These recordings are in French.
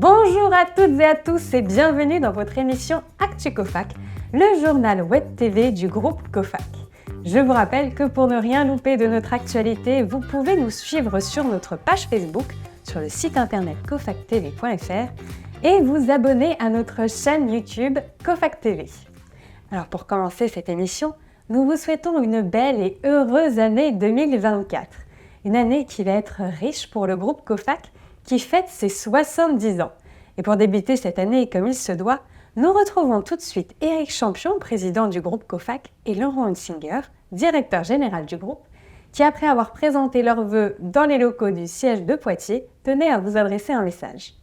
Bonjour à toutes et à tous et bienvenue dans votre émission Actu Cofac, le journal web TV du groupe Cofac. Je vous rappelle que pour ne rien louper de notre actualité, vous pouvez nous suivre sur notre page Facebook, sur le site internet cofactv.fr et vous abonner à notre chaîne YouTube Cofac TV. Alors pour commencer cette émission, nous vous souhaitons une belle et heureuse année 2024. Une année qui va être riche pour le groupe Cofac qui fête ses 70 ans. Et pour débuter cette année comme il se doit, nous retrouvons tout de suite Éric Champion, président du groupe Cofac, et Laurent Hunsinger, directeur général du groupe, qui après avoir présenté leurs vœux dans les locaux du siège de Poitiers, tenaient à vous adresser un message.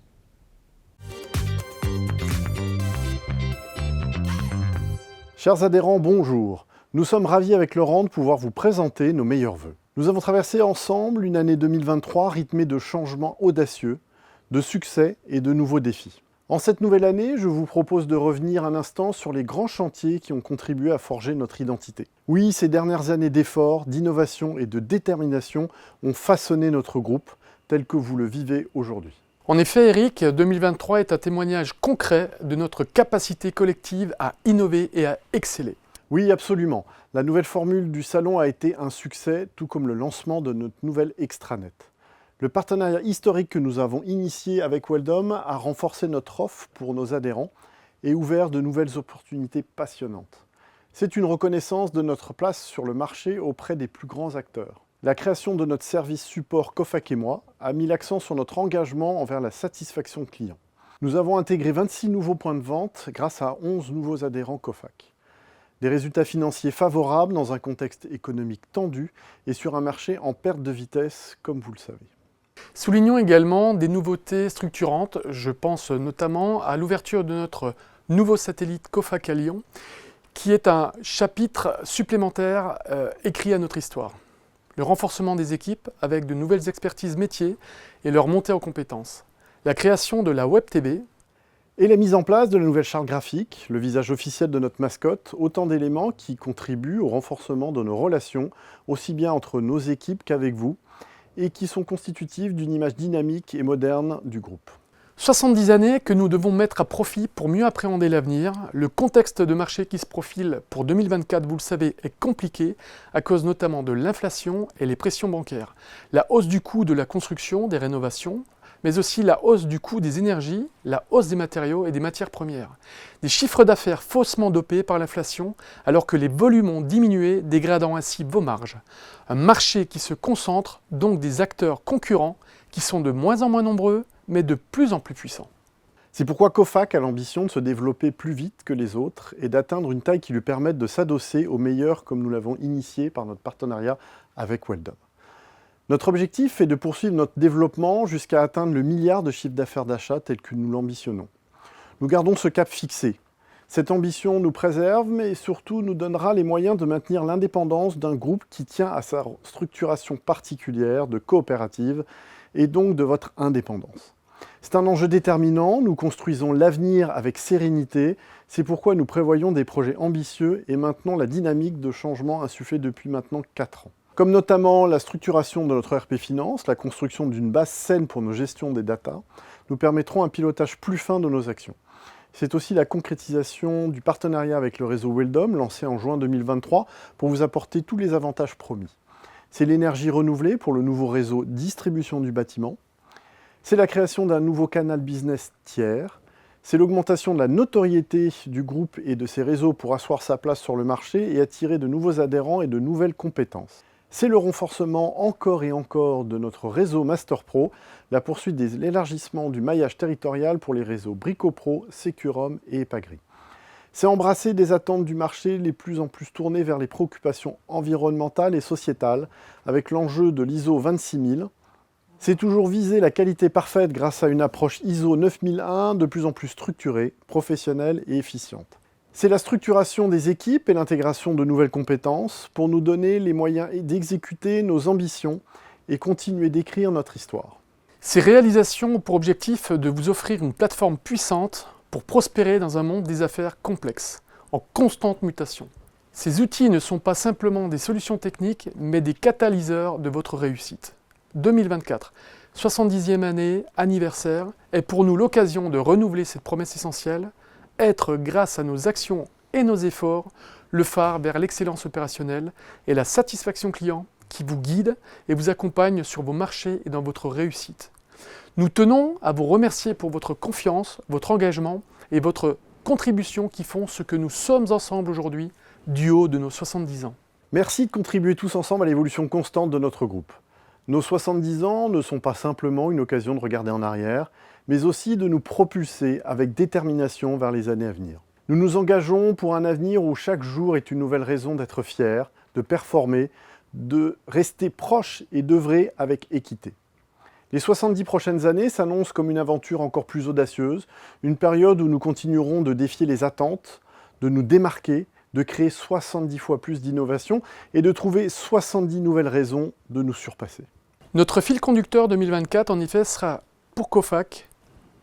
Chers adhérents, bonjour. Nous sommes ravis avec Laurent de pouvoir vous présenter nos meilleurs vœux. Nous avons traversé ensemble une année 2023 rythmée de changements audacieux, de succès et de nouveaux défis. En cette nouvelle année, je vous propose de revenir un instant sur les grands chantiers qui ont contribué à forger notre identité. Oui, ces dernières années d'efforts, d'innovation et de détermination ont façonné notre groupe tel que vous le vivez aujourd'hui. En effet, Eric, 2023 est un témoignage concret de notre capacité collective à innover et à exceller. Oui, absolument. La nouvelle formule du salon a été un succès, tout comme le lancement de notre nouvelle extranet. Le partenariat historique que nous avons initié avec Weldom a renforcé notre offre pour nos adhérents et ouvert de nouvelles opportunités passionnantes. C'est une reconnaissance de notre place sur le marché auprès des plus grands acteurs. La création de notre service support Cofac et moi a mis l'accent sur notre engagement envers la satisfaction client. Nous avons intégré 26 nouveaux points de vente grâce à 11 nouveaux adhérents Cofac. Des résultats financiers favorables dans un contexte économique tendu et sur un marché en perte de vitesse, comme vous le savez. Soulignons également des nouveautés structurantes. Je pense notamment à l'ouverture de notre nouveau satellite Cofac à Lyon, qui est un chapitre supplémentaire écrit à notre histoire. Le renforcement des équipes avec de nouvelles expertises métiers et leur montée en compétences. La création de la Web TV. Et la mise en place de la nouvelle charte graphique, le visage officiel de notre mascotte, autant d'éléments qui contribuent au renforcement de nos relations, aussi bien entre nos équipes qu'avec vous, et qui sont constitutifs d'une image dynamique et moderne du groupe. 70 années que nous devons mettre à profit pour mieux appréhender l'avenir. Le contexte de marché qui se profile pour 2024, vous le savez, est compliqué à cause notamment de l'inflation et les pressions bancaires. La hausse du coût de la construction, des rénovations, mais aussi la hausse du coût des énergies, la hausse des matériaux et des matières premières. Des chiffres d'affaires faussement dopés par l'inflation, alors que les volumes ont diminué, dégradant ainsi vos marges. Un marché qui se concentre, donc des acteurs concurrents, qui sont de moins en moins nombreux, mais de plus en plus puissants. C'est pourquoi Cofac a l'ambition de se développer plus vite que les autres et d'atteindre une taille qui lui permette de s'adosser aux meilleurs comme nous l'avons initié par notre partenariat avec Weldom. Notre objectif est de poursuivre notre développement jusqu'à atteindre le milliard de chiffre d'affaires d'achat tel que nous l'ambitionnons. Nous gardons ce cap fixé. Cette ambition nous préserve, mais surtout nous donnera les moyens de maintenir l'indépendance d'un groupe qui tient à sa structuration particulière de coopérative et donc de votre indépendance. C'est un enjeu déterminant, nous construisons l'avenir avec sérénité, c'est pourquoi nous prévoyons des projets ambitieux et maintenons la dynamique de changement insufflée depuis maintenant 4 ans. Comme notamment la structuration de notre ERP Finance, la construction d'une base saine pour nos gestions des data, nous permettront un pilotage plus fin de nos actions. C'est aussi la concrétisation du partenariat avec le réseau Weldom, lancé en juin 2023, pour vous apporter tous les avantages promis. C'est l'énergie renouvelée pour le nouveau réseau distribution du bâtiment. C'est la création d'un nouveau canal business tiers. C'est l'augmentation de la notoriété du groupe et de ses réseaux pour asseoir sa place sur le marché et attirer de nouveaux adhérents et de nouvelles compétences. C'est le renforcement encore et encore de notre réseau Master Pro, la poursuite de l'élargissement du maillage territorial pour les réseaux Bricopro, Securum et Epagri. C'est embrasser des attentes du marché les plus en plus tournées vers les préoccupations environnementales et sociétales, avec l'enjeu de l'ISO 26000. C'est toujours viser la qualité parfaite grâce à une approche ISO 9001 de plus en plus structurée, professionnelle et efficiente. C'est la structuration des équipes et l'intégration de nouvelles compétences pour nous donner les moyens d'exécuter nos ambitions et continuer d'écrire notre histoire. Ces réalisations ont pour objectif de vous offrir une plateforme puissante pour prospérer dans un monde des affaires complexes, en constante mutation. Ces outils ne sont pas simplement des solutions techniques, mais des catalyseurs de votre réussite. 2024 70e année, anniversaire, est pour nous l'occasion de renouveler cette promesse essentielle, être, grâce à nos actions et nos efforts, le phare vers l'excellence opérationnelle et la satisfaction client qui vous guide et vous accompagne sur vos marchés et dans votre réussite. Nous tenons à vous remercier pour votre confiance, votre engagement et votre contribution qui font ce que nous sommes ensemble aujourd'hui, du haut de nos 70 ans. Merci de contribuer tous ensemble à l'évolution constante de notre groupe. Nos 70 ans ne sont pas simplement une occasion de regarder en arrière, mais aussi de nous propulser avec détermination vers les années à venir. Nous nous engageons pour un avenir où chaque jour est une nouvelle raison d'être fier, de performer, de rester proche et d'œuvrer avec équité. Les 70 prochaines années s'annoncent comme une aventure encore plus audacieuse, une période où nous continuerons de défier les attentes, de nous démarquer, de créer 70 fois plus d'innovation et de trouver 70 nouvelles raisons de nous surpasser. Notre fil conducteur 2024, en effet, sera pour Cofac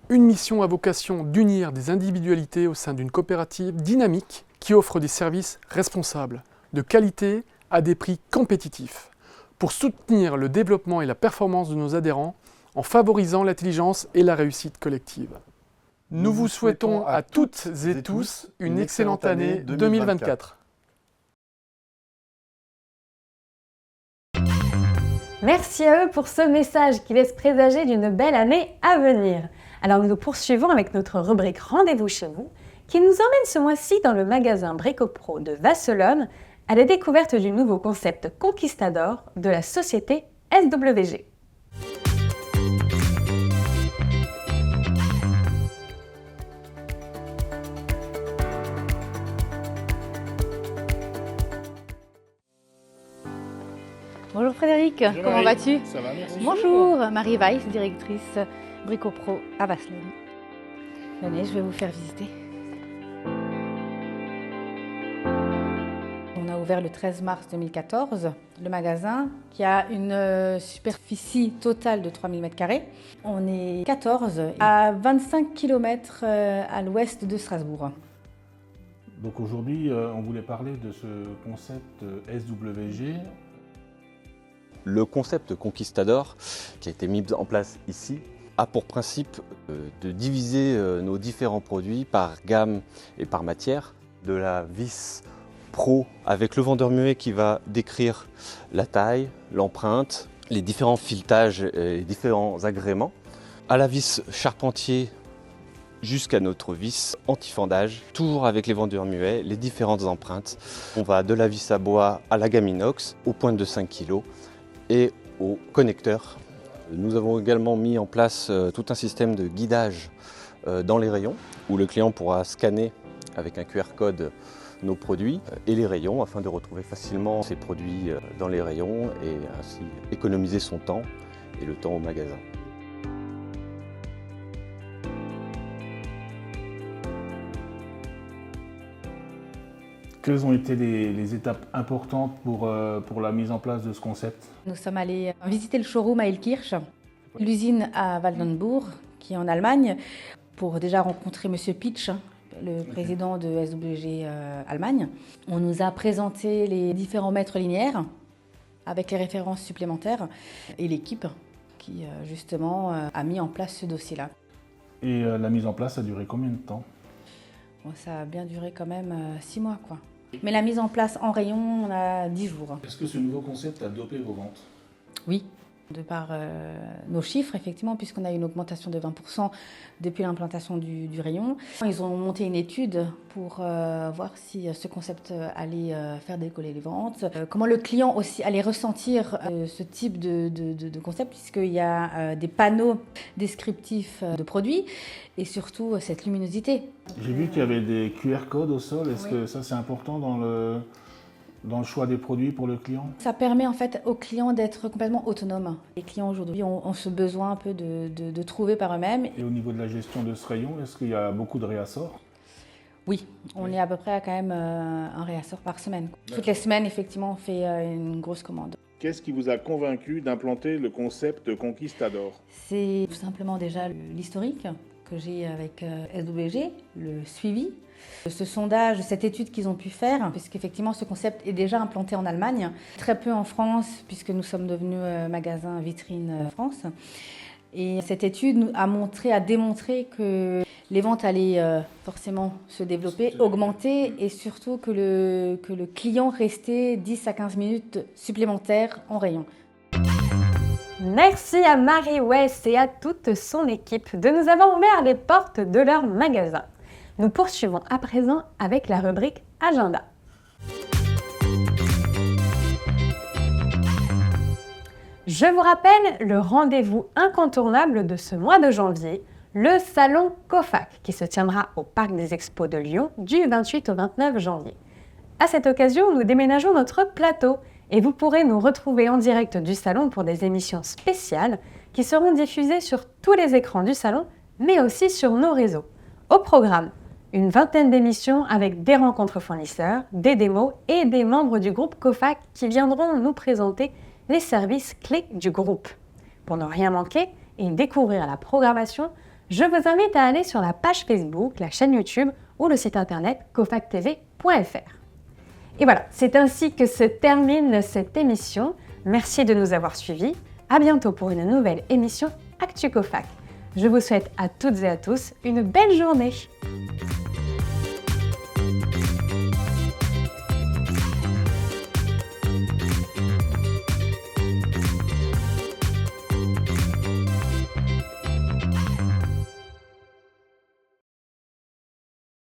une mission à vocation d'unir des individualités au sein d'une coopérative dynamique qui offre des services responsables, de qualité à des prix compétitifs, pour soutenir le développement et la performance de nos adhérents en favorisant l'intelligence et la réussite collective. Nous vous souhaitons à toutes et tous une excellente année 2024. Merci à eux pour ce message qui laisse présager d'une belle année à venir. Alors nous poursuivons avec notre rubrique Rendez-vous chez vous, qui nous emmène ce mois-ci dans le magasin Brico-Pro de Vasselonne à la découverte du nouveau concept Conquistador de la société SWG. Bonjour Frédéric, Bonjour comment Marie. vas-tu? Ça va, merci. Bonjour, Marie Weiss, directrice Brico-Pro à Vasselonne. Venez, je vais vous faire visiter. On a ouvert le 13 mars 2014 le magasin qui a une superficie totale de 3000 m². On est 14 à 25 km à l'ouest de Strasbourg. Donc aujourd'hui, on voulait parler de ce concept SWG. Le concept Conquistador, qui a été mis en place ici, a pour principe de diviser nos différents produits par gamme et par matière. De la vis pro, avec le vendeur muet qui va décrire la taille, l'empreinte, les différents filetages et les différents agréments, à la vis charpentier jusqu'à notre vis anti-fendage, toujours avec les vendeurs muets, les différentes empreintes. On va de la vis à bois à la gamme inox, aux pointes de 5 kg. Et au connecteur. Nous avons également mis en place tout un système de guidage dans les rayons où le client pourra scanner avec un QR code nos produits et les rayons afin de retrouver facilement ses produits dans les rayons et ainsi économiser son temps et le temps au magasin. Quelles ont été les étapes importantes pour la mise en place de ce concept? Nous sommes allés visiter le showroom à Illkirch, l'usine à Waldenburg, qui est en Allemagne, pour déjà rencontrer Monsieur Pitsch, le président de SWG Allemagne. On nous a présenté les différents mètres linéaires avec les références supplémentaires et l'équipe qui justement a mis en place ce dossier-là. Et la mise en place a duré combien de temps? Bon, ça a bien duré quand même 6 mois, quoi. Mais la mise en place en rayon, on a 10 jours. Est-ce que ce nouveau concept a dopé vos ventes? Oui, de par nos chiffres, effectivement, puisqu'on a eu une augmentation de 20% depuis l'implantation du rayon. Ils ont monté une étude pour voir si ce concept allait faire décoller les ventes, comment le client aussi allait ressentir ce type de concept, puisqu'il y a des panneaux descriptifs de produits et surtout cette luminosité. J'ai vu qu'il y avait des QR codes au sol. Est-ce que ça c'est important dans le choix des produits pour le client? Ça permet en fait aux clients d'être complètement autonomes. Les clients aujourd'hui ont ce besoin un peu de trouver par eux-mêmes. Et au niveau de la gestion de ce rayon, est-ce qu'il y a beaucoup de réassorts? Oui, on est à peu près à quand même un réassort par semaine. Toutes les semaines, effectivement, on fait une grosse commande. Qu'est-ce qui vous a convaincu d'implanter le concept Conquistador? C'est tout simplement déjà l'historique que j'ai avec SWG, le suivi. Ce sondage, cette étude qu'ils ont pu faire, puisqu'effectivement ce concept est déjà implanté en Allemagne, très peu en France, puisque nous sommes devenus magasin vitrine France. Et cette étude a démontré que les ventes allaient forcément se développer, augmenter, et surtout que le client restait 10 à 15 minutes supplémentaires en rayon. Merci à Marie West et à toute son équipe de nous avoir ouvert les portes de leur magasin. Nous poursuivons à présent avec la rubrique Agenda. Je vous rappelle le rendez-vous incontournable de ce mois de janvier, le salon COFAC, qui se tiendra au Parc des Expos de Lyon du 28 au 29 janvier. À cette occasion, nous déménageons notre plateau et vous pourrez nous retrouver en direct du salon pour des émissions spéciales qui seront diffusées sur tous les écrans du salon, mais aussi sur nos réseaux. Au programme, une vingtaine d'émissions avec des rencontres fournisseurs, des démos et des membres du groupe COFAC qui viendront nous présenter les services clés du groupe. Pour ne rien manquer et découvrir la programmation, je vous invite à aller sur la page Facebook, la chaîne YouTube ou le site internet cofactv.fr. Et voilà, c'est ainsi que se termine cette émission. Merci de nous avoir suivis. À bientôt pour une nouvelle émission Actu COFAC. Je vous souhaite à toutes et à tous une belle journée.